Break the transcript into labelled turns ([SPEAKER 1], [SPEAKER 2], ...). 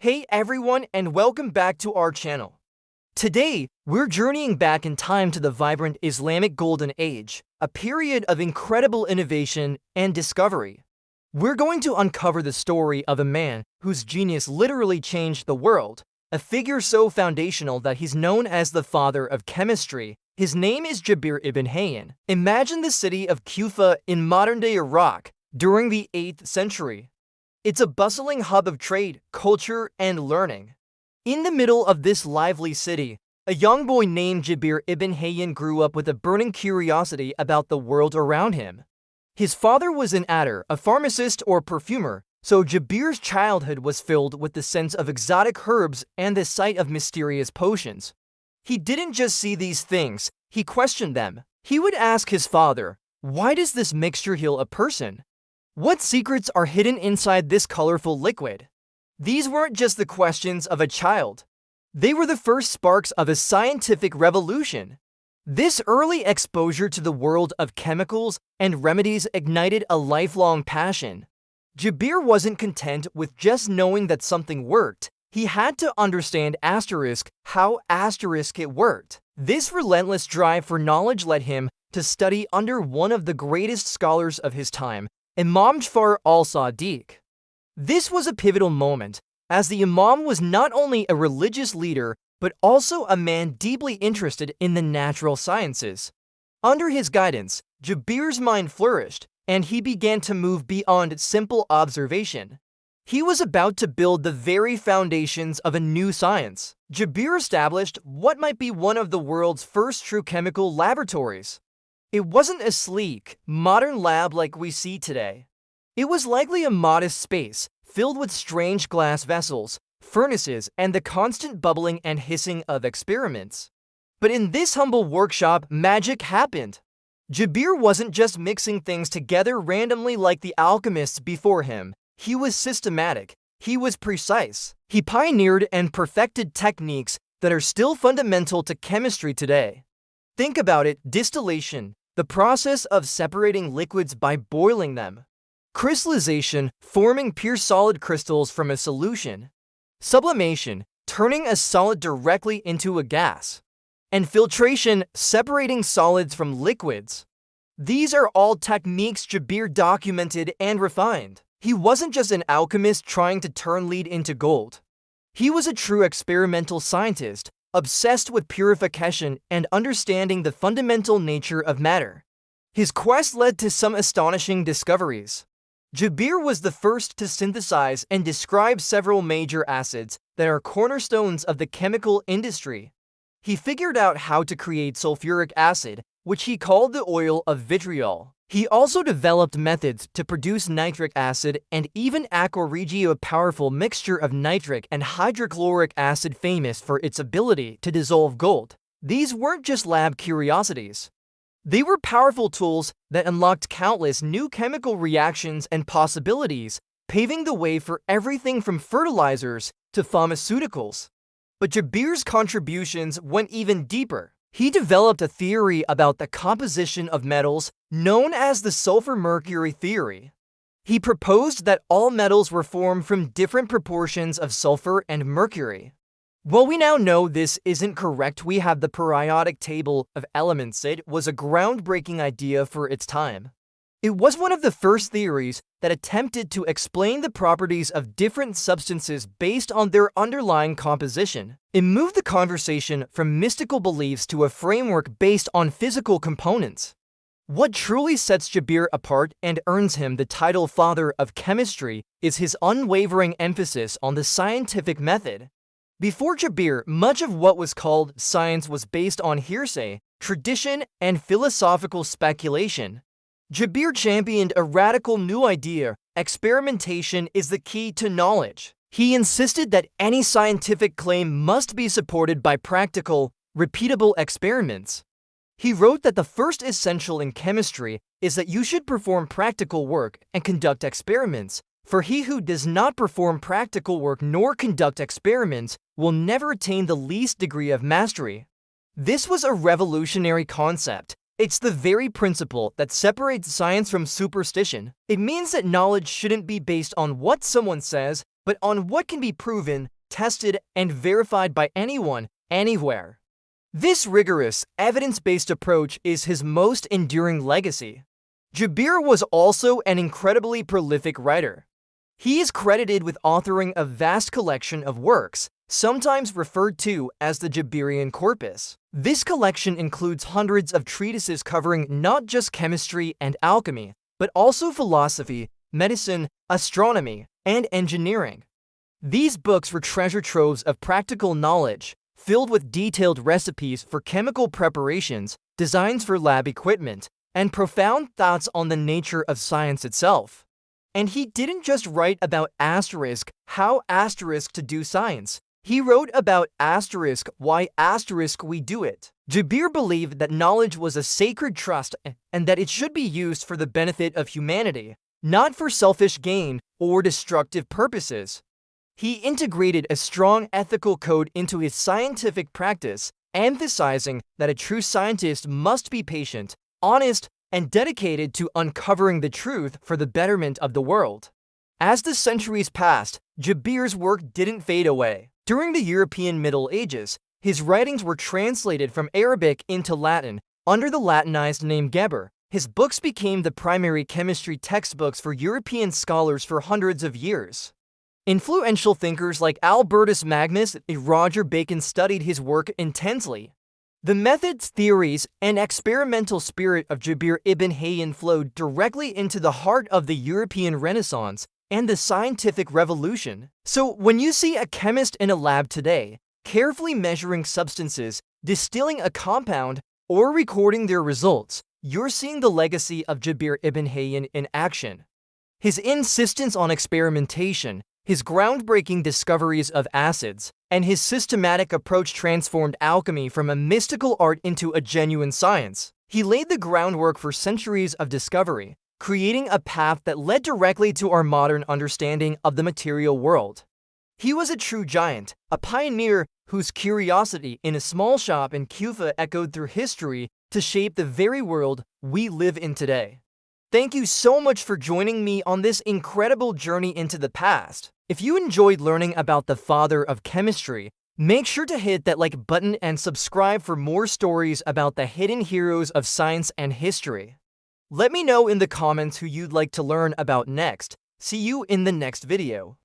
[SPEAKER 1] Hey everyone, and welcome back to our channel. Today, we're journeying back in time to the vibrant Islamic Golden Age, a period of incredible innovation and discovery. We're going to uncover the story of a man whose genius literally changed the world, a figure so foundational that he's known as the father of chemistry. His name is Jabir Ibn Hayyan. Imagine the city of Kufa in modern-day Iraq during the 8th century. It's a bustling hub of trade, culture, and learning. In the middle of this lively city, a young boy named Jabir Ibn Hayyan grew up with a burning curiosity about the world around him. His father was an adder, a pharmacist or perfumer, so Jabir's childhood was filled with the sense of exotic herbs and the sight of mysterious potions. He didn't just see these things, he questioned them. He would ask his father, "Why does this mixture heal a person? What secrets are hidden inside this colorful liquid?" These weren't just the questions of a child. They were the first sparks of a scientific revolution. This early exposure to the world of chemicals and remedies ignited a lifelong passion. Jabir wasn't content with just knowing that something worked. He had to understand how it worked. This relentless drive for knowledge led him to study under one of the greatest scholars of his time, Imam Jafar al-Sadiq. This was a pivotal moment, as the Imam was not only a religious leader, but also a man deeply interested in the natural sciences. Under his guidance, Jabir's mind flourished, and he began to move beyond simple observation. He was about to build the very foundations of a new science. Jabir established what might be one of the world's first true chemical laboratories. It wasn't a sleek, modern lab like we see today. It was likely a modest space, filled with strange glass vessels, furnaces, and the constant bubbling and hissing of experiments. But in this humble workshop, magic happened. Jabir wasn't just mixing things together randomly like the alchemists before him. He was systematic. He was precise. He pioneered and perfected techniques that are still fundamental to chemistry today. Think about it: distillation, the process of separating liquids by boiling them; crystallization, forming pure solid crystals from a solution; sublimation, turning a solid directly into a gas; and filtration, separating solids from liquids. These are all techniques Jabir documented and refined. He wasn't just an alchemist trying to turn lead into gold. He was a true experimental scientist, obsessed with purification and understanding the fundamental nature of matter. His quest led to some astonishing discoveries. Jabir was the first to synthesize and describe several major acids that are cornerstones of the chemical industry. He figured out how to create sulfuric acid, which he called the oil of vitriol. He also developed methods to produce nitric acid and even aqua regia, a powerful mixture of nitric and hydrochloric acid famous for its ability to dissolve gold. These weren't just lab curiosities. They were powerful tools that unlocked countless new chemical reactions and possibilities, paving the way for everything from fertilizers to pharmaceuticals. But Jabir's contributions went even deeper. He developed a theory about the composition of metals known as the sulfur-mercury theory. He proposed that all metals were formed from different proportions of sulfur and mercury. While we now know this isn't correct, we have the periodic table of elements. It was a groundbreaking idea for its time. It was one of the first theories that attempted to explain the properties of different substances based on their underlying composition. It moved the conversation from mystical beliefs to a framework based on physical components. What truly sets Jabir apart and earns him the title Father of Chemistry is his unwavering emphasis on the scientific method. Before Jabir, much of what was called science was based on hearsay, tradition, and philosophical speculation. Jabir championed a radical new idea: experimentation is the key to knowledge. He insisted that any scientific claim must be supported by practical, repeatable experiments. He wrote that the first essential in chemistry is that you should perform practical work and conduct experiments, for he who does not perform practical work nor conduct experiments will never attain the least degree of mastery. This was a revolutionary concept. It's the very principle that separates science from superstition. It means that knowledge shouldn't be based on what someone says, but on what can be proven tested and verified by anyone, anywhere. This rigorous, evidence-based approach is his most enduring legacy. Jabir was also an incredibly prolific writer. He is credited with authoring a vast collection of works, sometimes referred to as the Jabirian corpus. This collection includes hundreds of treatises covering not just chemistry and alchemy, but also philosophy, medicine, astronomy, and engineering. These books were treasure troves of practical knowledge, filled with detailed recipes for chemical preparations, designs for lab equipment, and profound thoughts on the nature of science itself. And he didn't just write about how to do science. He wrote about why we do it. Jabir believed that knowledge was a sacred trust and that it should be used for the benefit of humanity, not for selfish gain or destructive purposes. He integrated a strong ethical code into his scientific practice, emphasizing that a true scientist must be patient, honest, and dedicated to uncovering the truth for the betterment of the world. As the centuries passed, Jabir's work didn't fade away. During the European Middle Ages, his writings were translated from Arabic into Latin under the Latinized name Geber. His books became the primary chemistry textbooks for European scholars for hundreds of years. Influential thinkers like Albertus Magnus and Roger Bacon studied his work intensely. The methods, theories, and experimental spirit of Jabir ibn Hayyan flowed directly into the heart of the European Renaissance and the scientific revolution. So when you see a chemist in a lab today, carefully measuring substances, distilling a compound, or recording their results, you're seeing the legacy of Jabir ibn Hayyan in action. His insistence on experimentation, his groundbreaking discoveries of acids, and his systematic approach transformed alchemy from a mystical art into a genuine science. He laid the groundwork for centuries of discovery, creating a path that led directly to our modern understanding of the material world. He was a true giant, a pioneer whose curiosity in a small shop in Kufa echoed through history to shape the very world we live in today. Thank you so much for joining me on this incredible journey into the past. If you enjoyed learning about the father of chemistry, make sure to hit that like button and subscribe for more stories about the hidden heroes of science and history. Let me know in the comments who you'd like to learn about next. See you in the next video.